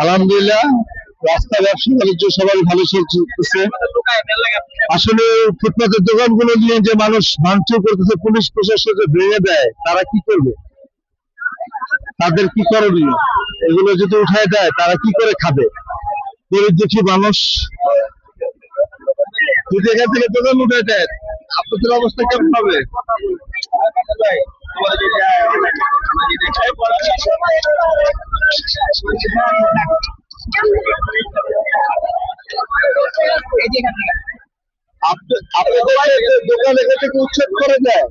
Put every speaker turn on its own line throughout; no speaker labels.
আলহামদুলিল্লাহ, রাস্তা ব্যবসা বাণিজ্য সবাই ভালো চলতেছে। আসলে ফুটপাতের দোকানগুলো নিয়ে যে মানুষ ভাঙচুর করতেছে, পুলিশ প্রশাসন যে ভেঙে দেয়, তারা কি করবে? তাদের কি করণীয়? এগুলো যদি উঠায় দেয়, তারা কি করে খাবে? গরিব দুঃখী মানুষ যদি এখান থেকে দোকান উঠে দেয়, আপনাদের অবস্থা কেমন হবে? আপনাদের দোকান এখান থেকে উচ্ছেদ করে দেয়,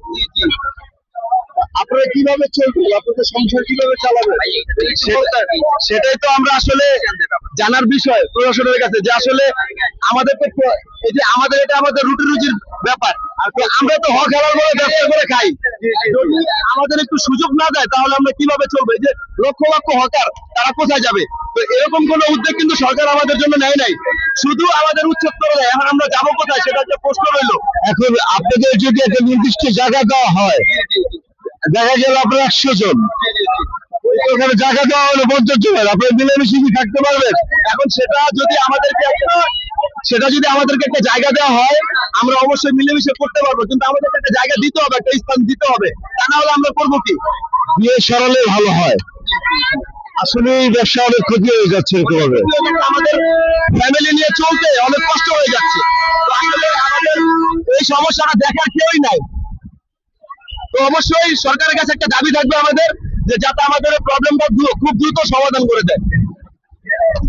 আপনারা কিভাবে চলবেন? আপনাদের সংসার কিভাবে চালাবেন? সেটাই তো আমরা আসলে জানার বিষয় প্রশাসনের কাছে, যে আসলে আমাদের তো এই যে আমাদের রুটি রুজির ব্যাপার, আমরা তো হক হালাল করে ব্যবসা করে খাই। যদি আমাদের একটু সুযোগ না দেয়, তাহলে আমরা কিভাবে চলবো? এই যে লক্ষ লক্ষ হকার, তারা কোথায় যাবে? তো এরকম কোন উদ্যোগ কিন্তু সরকার আমাদের জন্য নেয় নাই, শুধু আমাদের উচ্ছেদ করে দেয়। এখন আমরা যাবো কোথায়, সেটা যে প্রশ্ন রইলো। এখন আপনাদের যদি একটা নির্দিষ্ট জায়গা দেওয়া হয়, দেখা গেল আপনার 100 জন, ওখানে জায়গা দেওয়া হলো 50 জনের, আপনার মিলেমিশে কি থাকতে পারবেন? এখন সেটা যদি আমাদেরকে একটা জায়গা দেওয়া হয়, আমরা অবশ্যই মিলেমিশে করতে পারবো, কিন্তু আমাদেরকে একটা জায়গা দিতে হবে, একটা স্থান দিতে হবে। তা না হলে আমরা করবো কি? দিয়ে সরালে ভালো হয়। আসলে এই ব্যবসা অনেক ক্ষতি হয়ে যাচ্ছে, এরকম আমাদের ফ্যামিলি নিয়ে চলতে অনেক কষ্ট হয়ে যাচ্ছে। তো আসলে আমাদের এই সমস্যাটা দেখার কেউই নাই। তো অবশ্যই সরকারের কাছে একটা দাবি থাকবে আমাদের, যে যাতে আমাদের প্রবলেমটা খুব দ্রুত সমাধান করে দেয়।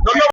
ধন্যবাদ।